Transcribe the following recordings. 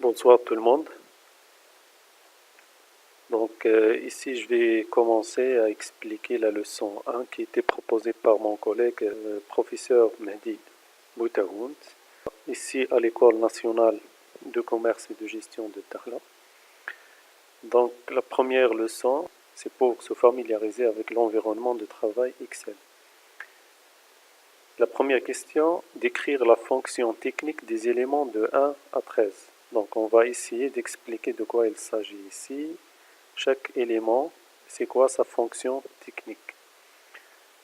Bonsoir tout le monde. Donc ici je vais commencer à expliquer la leçon 1 qui était proposée par mon collègue professeur Mehdi Boutaoun, ici à l'École nationale de commerce et de gestion de Dakhla. Donc la première leçon, c'est pour se familiariser avec l'environnement de travail Excel. La première question, décrire la fonction technique des éléments de 1 à 13. Donc on va essayer d'expliquer de quoi il s'agit ici. Chaque élément, c'est quoi sa fonction technique.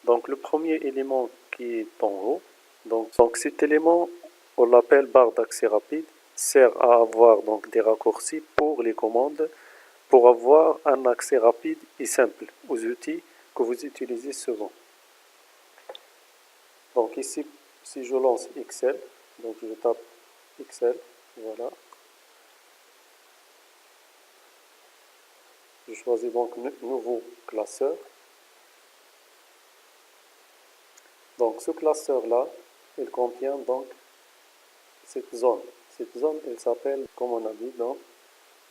Donc le premier élément qui est en haut, donc cet élément, on l'appelle barre d'accès rapide, sert à avoir donc des raccourcis pour les commandes, pour avoir un accès rapide et simple aux outils que vous utilisez souvent. Donc ici, si je lance Excel, donc je tape Excel, voilà. Je choisis donc nouveau classeur. Donc ce classeur-là, il contient donc cette zone. Cette zone, elle s'appelle, comme on a dit, donc,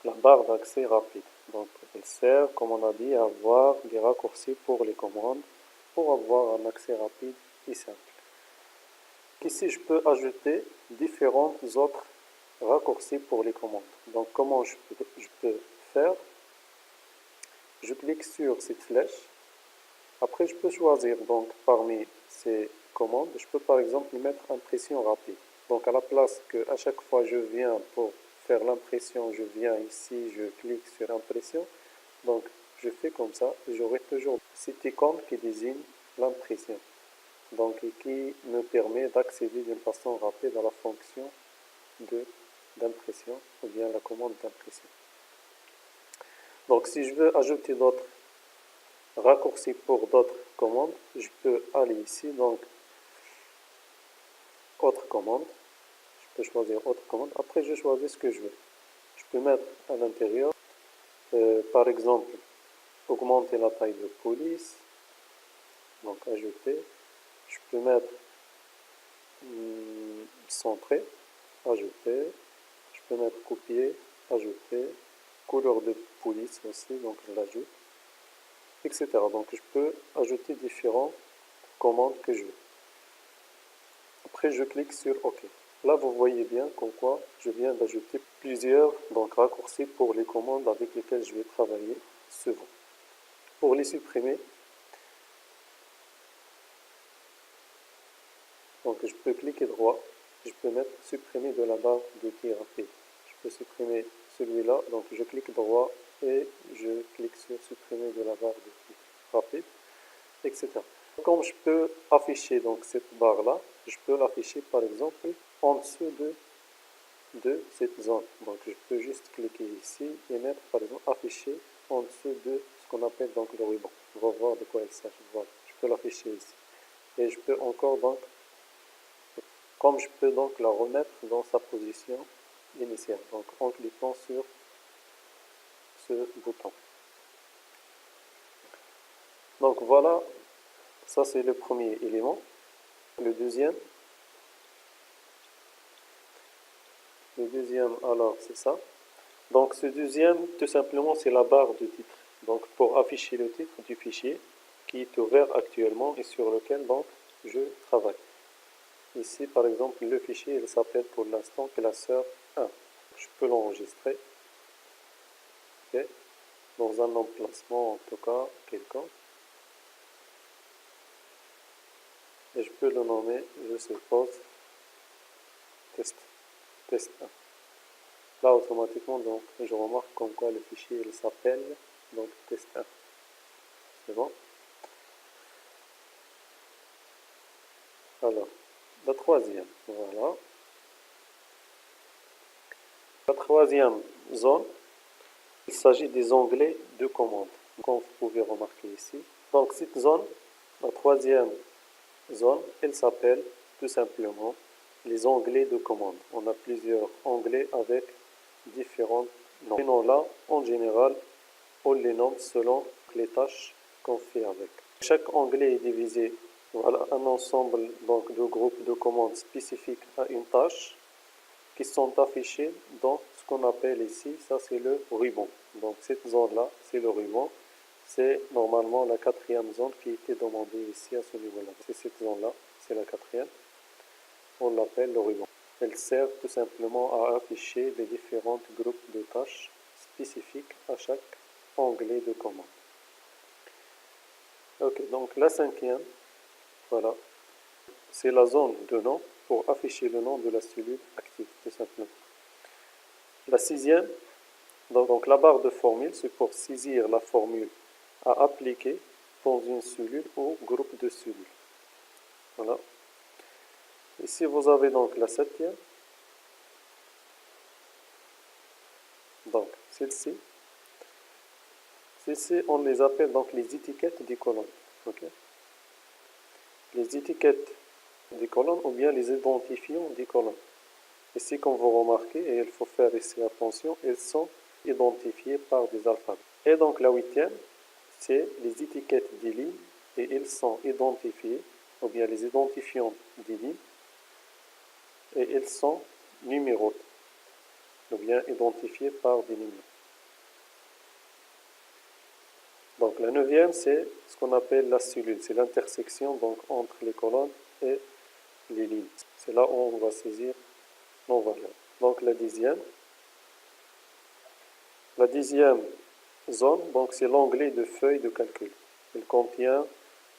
la barre d'accès rapide. Donc elle sert, comme on a dit, à avoir des raccourcis pour les commandes, pour avoir un accès rapide et simple. Ici, je peux ajouter différents autres raccourcis pour les commandes. Donc comment je peux faire? Je clique sur cette flèche. Après, je peux choisir donc parmi ces commandes, je peux par exemple mettre impression rapide. Donc à la place que à chaque fois je viens pour faire l'impression, je viens ici, je clique sur impression. Donc je fais comme ça, j'aurai toujours cette icône qui désigne l'impression. Donc et qui me permet d'accéder d'une façon rapide à la fonction d'impression ou bien la commande d'impression. Donc si je veux ajouter d'autres raccourcis pour d'autres commandes, je peux aller ici, donc autre commande, je peux choisir autre commande, après je choisis ce que je veux. Je peux mettre à l'intérieur, par exemple, augmenter la taille de police, donc ajouter, je peux mettre centrer, ajouter, je peux mettre copier, ajouter, couleur de police aussi, donc je l'ajoute, etc. Donc je peux ajouter différentes commandes que je veux. Après, je clique sur OK. Là, vous voyez bien comme quoi je viens d'ajouter plusieurs raccourcis pour les commandes avec lesquelles je vais travailler souvent. Pour les supprimer, donc je peux cliquer droit, je peux mettre supprimer de la barre d'outils rapide. Je peux supprimer celui-là, donc je clique droit et je clique sur supprimer de la barre d'outils rapide, etc. Comme je peux afficher donc cette barre-là, je peux l'afficher par exemple en dessous de cette zone. Donc je peux juste cliquer ici et mettre par exemple afficher en dessous de ce qu'on appelle donc le ruban. On va voir de quoi il s'agit. Voilà, je peux l'afficher ici. Et je peux encore donc, comme je peux donc la remettre dans sa position initiale, donc en cliquant sur ce bouton. Donc voilà, ça c'est le premier élément. Le deuxième, alors c'est ça. Donc ce deuxième, tout simplement, c'est la barre de titre. Donc pour afficher le titre du fichier qui est ouvert actuellement et sur lequel donc je travaille. Ici, par exemple, le fichier, il s'appelle pour l'instant classeur 1. Je peux l'enregistrer okay, dans un emplacement, en tout cas, quelconque. Et je peux le nommer, je suppose, test 1. Là, automatiquement, donc, je remarque comme quoi le fichier, il s'appelle donc test 1. C'est bon? Alors, la troisième, voilà. La troisième zone, il s'agit des onglets de commande, comme vous pouvez remarquer ici. Donc cette zone, la troisième zone, elle s'appelle tout simplement les onglets de commande. On a plusieurs onglets avec différents noms. Ces noms-là, en général, on les nomme selon les tâches qu'on fait avec. Chaque onglet est divisé, voilà, un ensemble donc, de groupes de commandes spécifiques à une tâche. qui sont affichés dans ce qu'on appelle ici, ça c'est le ruban. Donc cette zone-là, c'est le ruban. C'est normalement la quatrième zone qui était demandée ici à ce niveau-là. C'est cette zone-là, c'est la quatrième. On l'appelle le ruban. Elle sert tout simplement à afficher les différents groupes de tâches spécifiques à chaque onglet de commande. Ok, donc la cinquième, voilà, c'est la zone de nom pour afficher le nom de la cellule active, tout simplement. La sixième, donc la barre de formule, c'est pour saisir la formule à appliquer dans une cellule ou groupe de cellules. Voilà. Ici, vous avez donc la septième. Donc, celle-ci, on les appelle donc les étiquettes des colonnes. Okay. Les étiquettes des colonnes ou bien les identifiants des colonnes. Ici, comme vous remarquez, et il faut faire ici attention, elles sont identifiées par des alphabets. Et donc la huitième, c'est les étiquettes des lignes et elles sont identifiées, ou bien les identifiants des lignes, et elles sont numérotées, ou bien identifiées par des numéros. Donc la neuvième, c'est ce qu'on appelle la cellule, c'est l'intersection donc entre les colonnes et les lignes. C'est là où on va saisir nos valeurs. Donc la dixième zone, donc c'est l'onglet de feuilles de calcul. Il contient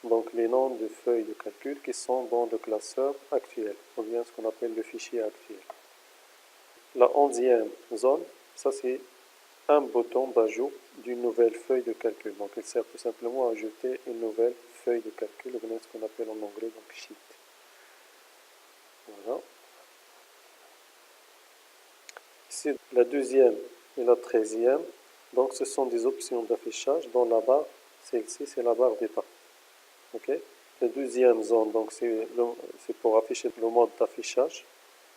donc les noms de feuilles de calcul qui sont dans le classeur actuel, ou bien ce qu'on appelle le fichier actuel. La onzième zone, ça c'est un bouton d'ajout d'une nouvelle feuille de calcul. Donc il sert tout simplement à ajouter une nouvelle feuille de calcul, ou bien ce qu'on appelle en anglais donc sheet. Voilà. Ici, la douzième et la treizième, donc ce sont des options d'affichage dans la barre. Celle-ci, c'est la barre d'état. Okay. La deuxième zone, donc c'est pour afficher le mode d'affichage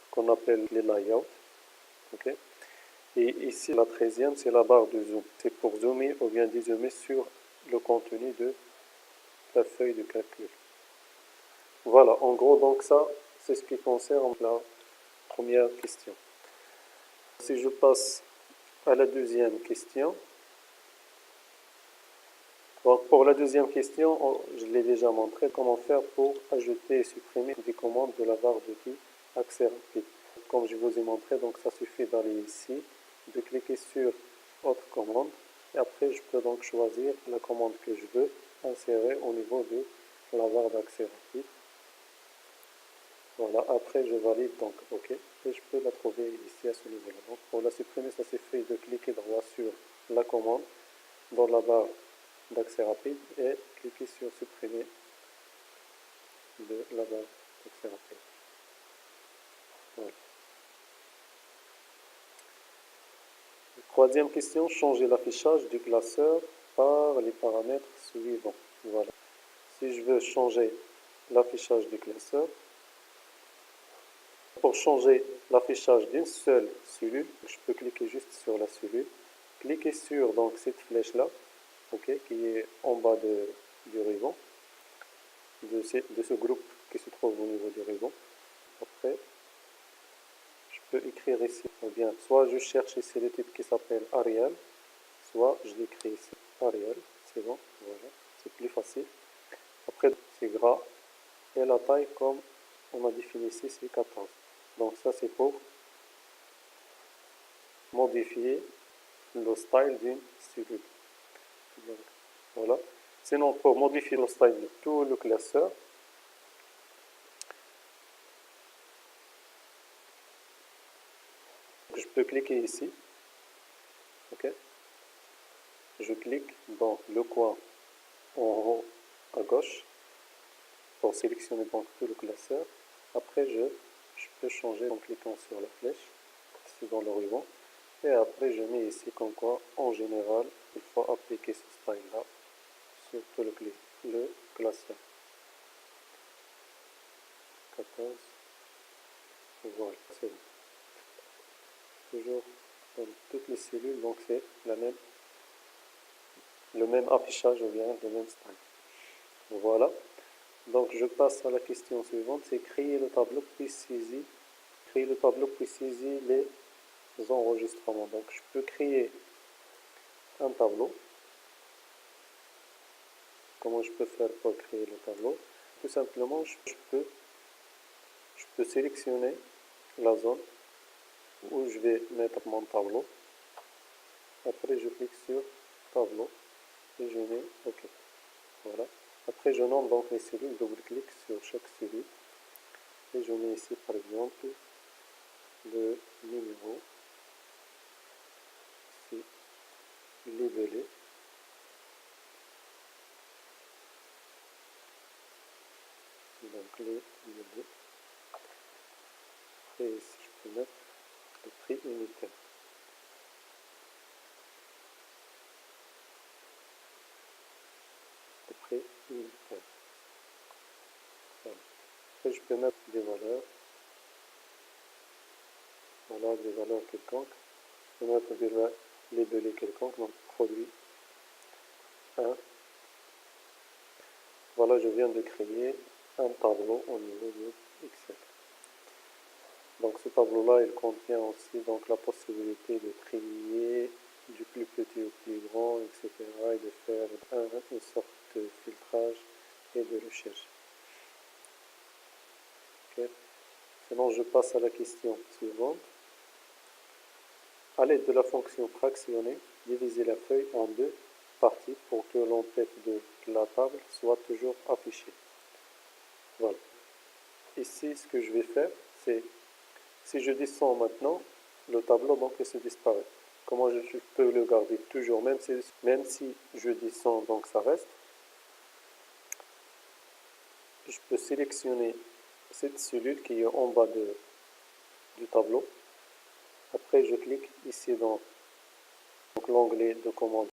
qu'on appelle les layouts. Okay. Et ici, la treizième, c'est la barre de zoom. C'est pour zoomer ou bien dézoomer sur le contenu de la feuille de calcul. Voilà, en gros, donc ça, c'est ce qui concerne la première question. Si je passe à la deuxième question. Donc pour la deuxième question, je l'ai déjà montré comment faire pour ajouter et supprimer des commandes de la barre d'outils accès rapide. Comme je vous ai montré, donc ça suffit d'aller ici, de cliquer sur autre commande et après je peux donc choisir la commande que je veux insérer au niveau de la barre d'accès rapide. Voilà, après je valide donc OK et je peux la trouver ici à ce niveau-là. Donc pour la supprimer, ça suffit de cliquer droit sur la commande dans la barre d'accès rapide et cliquer sur supprimer de la barre d'accès rapide. Voilà. Troisième question, changer l'affichage du classeur par les paramètres suivants. Voilà. Si je veux changer l'affichage du classeur, pour changer l'affichage d'une seule cellule, je peux cliquer juste sur la cellule, cliquer sur donc cette flèche-là, okay, qui est en bas du ruban, de ce groupe qui se trouve au niveau du ruban. Après, je peux écrire ici, ou bien soit je cherche ici le type qui s'appelle Arial, soit je l'écris ici Arial, c'est bon, voilà, c'est plus facile. Après, c'est gras et la taille comme on a défini ici, c'est 14. Donc ça c'est pour modifier le style d'une cellule. Voilà. Sinon, pour modifier le style de tout le classeur, je peux cliquer ici. Okay. Je clique dans le coin en haut à gauche pour sélectionner donc tout le classeur. Après, je peux changer en cliquant sur la flèche, ici dans le ruban. Et après, je mets ici comme quoi, en général, il faut appliquer ce style-là sur tout le classeur. 14. Voilà, c'est bon. Toujours dans toutes les cellules, donc c'est le même affichage ou bien le même style. Voilà. Donc je passe à la question suivante, c'est créer le tableau puis saisir créer le tableau puis saisir les enregistrements. Donc je peux créer un tableau. Comment je peux faire pour créer le tableau? Tout simplement, je peux sélectionner la zone où je vais mettre mon tableau. Après, je clique sur tableau et je mets OK. Voilà. Après, je nomme donc les cellules, double-clic sur chaque cellule. Et je mets ici, par exemple, le numéro. C'est libellé. Donc, les libellés. Et ici, je peux mettre le prix unitaire. Le prix unitaire. Voilà. Après, je peux mettre des valeurs. Voilà, des valeurs quelconques. Je peux mettre des libellés quelconques, donc produit 1. Voilà, je viens de créer un tableau au niveau de Excel. Donc ce tableau-là, il contient aussi donc la possibilité de trier du plus petit au plus grand, etc. et de faire une sorte de filtrage et de recherche. Okay. Sinon, je passe à la question suivante. À l'aide de la fonction fractionner, diviser la feuille en deux parties pour que l'entête de la table soit toujours affichée. Voilà. Ici, ce que je vais faire, c'est, si je descends maintenant, le tableau donc il se disparaît. Comment je peux le garder toujours, même si je descends, donc ça reste. Je peux sélectionner cette cellule qui est en bas du tableau. Après, je clique ici dans l'onglet de commande